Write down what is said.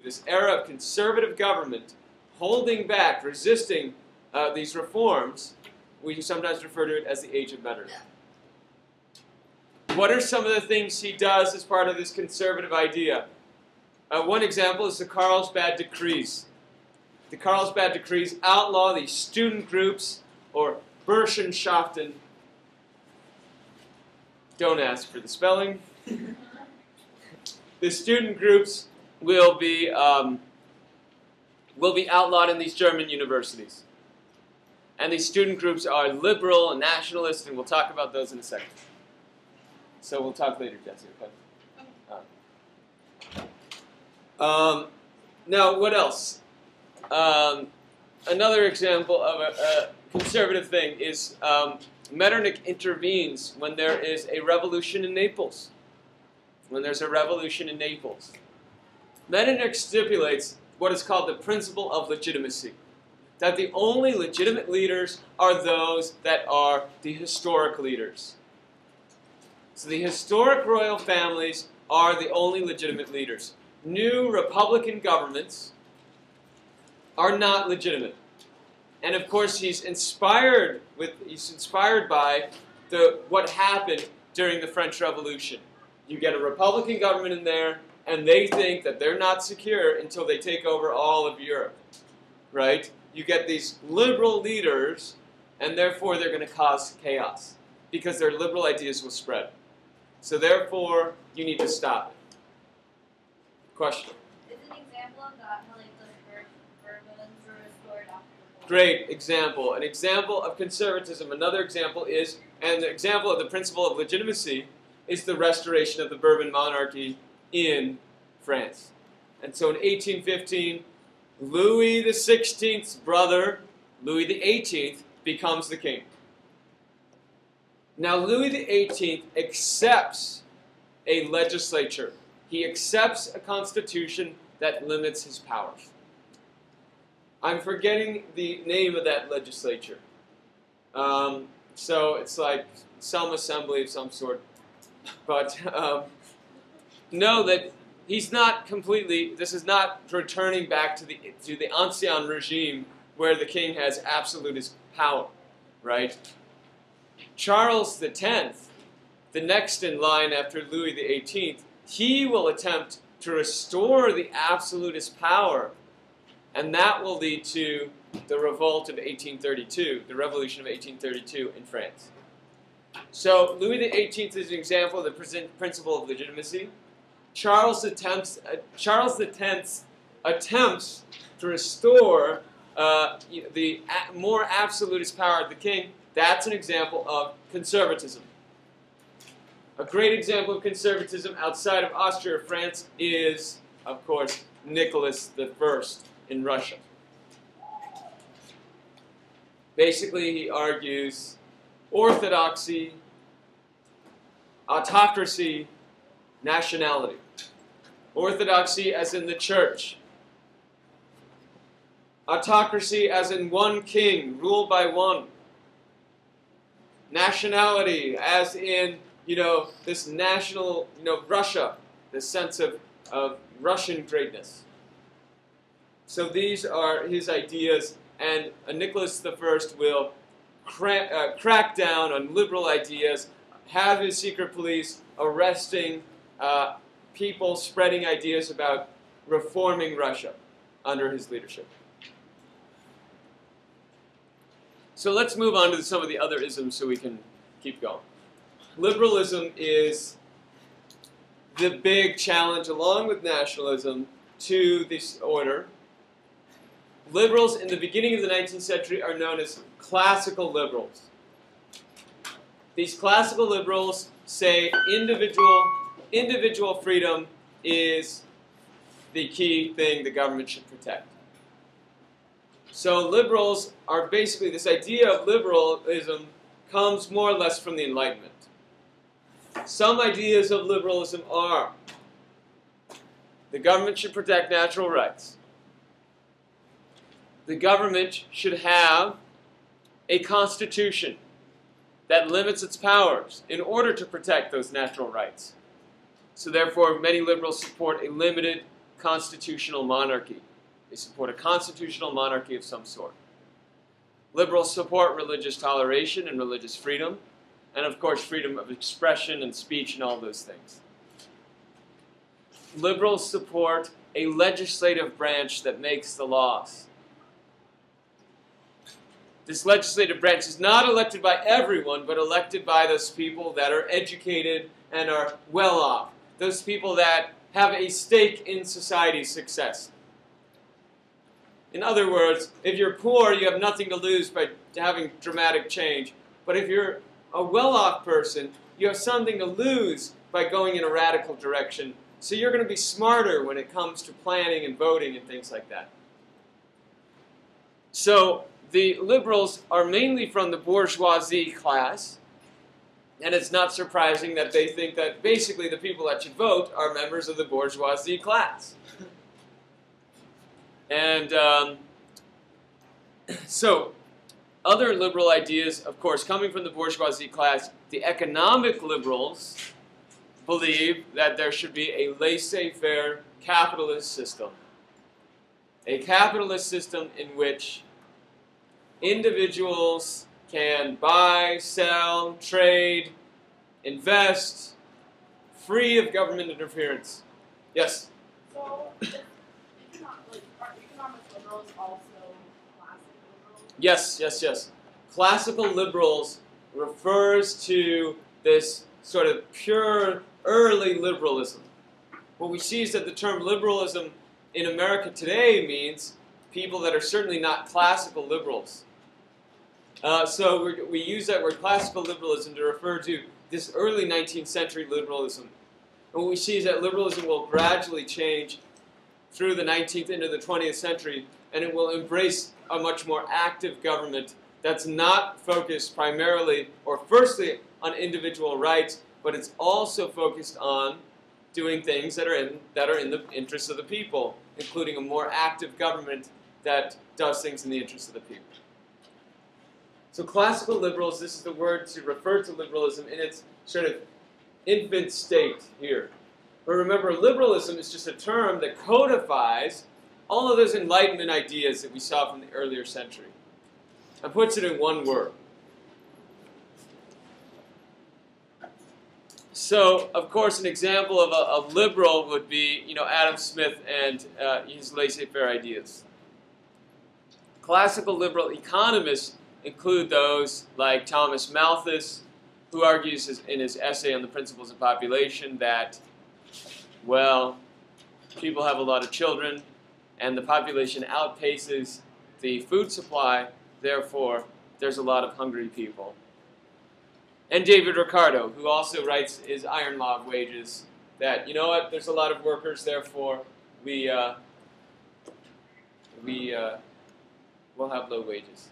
this era of conservative government, holding back, resisting these reforms, we sometimes refer to it as the Age of Metternich. What are some of the things he does as part of this conservative idea? One example is the Carlsbad Decrees. The Carlsbad Decrees outlaw these student groups, or Burschenschaften. Don't ask for the spelling. The student groups will be outlawed in these German universities. And these student groups are liberal and nationalist, and we'll talk about those in a second. So we'll talk later, Jesse, okay? Now, what else? Another example of a conservative thing is Metternich intervenes when there is a revolution in Naples. When there's a revolution in Naples. Metternich stipulates what is called the principle of legitimacy. That the only legitimate leaders are those that are the historic leaders. So the historic royal families are the only legitimate leaders. New republican governments are not legitimate. And of course he's inspired by what happened during the French Revolution. You get a republican government in there, and they think that they're not secure until they take over all of Europe. Right? You get these liberal leaders, and therefore they're going to cause chaos, because their liberal ideas will spread. So therefore, you need to stop it. Question? Is an example of that how like the Bourbons were restored after the war? Great example. An example of conservatism. Another example is, and the example of the principle of legitimacy is the restoration of the Bourbon monarchy in France. And so in 1815, Louis XVI's brother, Louis XVIII, becomes the king. Now Louis XVIII accepts a legislature. He accepts a constitution that limits his powers. I'm forgetting the name of that legislature. So it's like some assembly of some sort. But know that he's not completely, this is not returning back to the ancien regime where the king has absolutist power, right? Charles X, the next in line after Louis XVIII, he will attempt to restore the absolutist power, and that will lead to the revolt of 1832, the revolution of 1832 in France. So Louis XVIII is an example of the principle of legitimacy. Charles X attempts to restore the more absolutist power of the king. That's an example of conservatism. A great example of conservatism outside of Austria or France is, of course, Nicholas I in Russia. Basically, he argues orthodoxy, autocracy, nationality. Orthodoxy as in the church. Autocracy as in one king, ruled by one. Nationality as in, this national, Russia, this sense of Russian greatness. So these are his ideas, and Nicholas I will crack down on liberal ideas, have his secret police arresting people spreading ideas about reforming Russia under his leadership. So let's move on to some of the other isms so we can keep going. Liberalism is the big challenge, along with nationalism, to this order. Liberals in the beginning of the 19th century are known as classical liberals. These classical liberals say individual freedom is the key thing the government should protect. So liberals are basically, this idea of liberalism comes more or less from the Enlightenment. Some ideas of liberalism are the government should protect natural rights. The government should have a constitution that limits its powers in order to protect those natural rights. So therefore, many liberals support a limited constitutional monarchy. They support a constitutional monarchy of some sort. Liberals support religious toleration and religious freedom, and of course freedom of expression and speech and all those things. Liberals support a legislative branch that makes the laws. This legislative branch is not elected by everyone, but elected by those people that are educated and are well off. Those people that have a stake in society's success. In other words, if you're poor, you have nothing to lose by having dramatic change. But if you're a well-off person, you have something to lose by going in a radical direction. So you're going to be smarter when it comes to planning and voting and things like that. So the liberals are mainly from the bourgeoisie class. And it's not surprising that they think that basically the people that should vote are members of the bourgeoisie class. And so other liberal ideas, of course, coming from the bourgeoisie class, the economic liberals believe that there should be a laissez-faire capitalist system. A capitalist system in which individuals can buy, sell, trade, invest, free of government interference. Yes? So, are economic liberals also classical liberals? Yes, yes, yes. Classical liberals refers to this sort of pure early liberalism. What we see is that the term liberalism in America today means people that are certainly not classical liberals. So we use that word classical liberalism to refer to this early 19th century liberalism. And what we see is that liberalism will gradually change through the 19th into the 20th century, and it will embrace a much more active government that's not focused primarily or firstly on individual rights, but it's also focused on doing things that are in the interests of the people, including a more active government that does things in the interests of the people. So classical liberals, this is the word to refer to liberalism in its sort of infant state here. But remember, liberalism is just a term that codifies all of those Enlightenment ideas that we saw from the earlier century and puts it in one word. So, of course, an example of a liberal would be, Adam Smith and his laissez-faire ideas. Classical liberal economists include those like Thomas Malthus, who argues in his essay on the principles of population that, well, people have a lot of children, and the population outpaces the food supply, therefore there's a lot of hungry people. And David Ricardo, who also writes his Iron Law of Wages, that, there's a lot of workers, therefore we'll have low wages.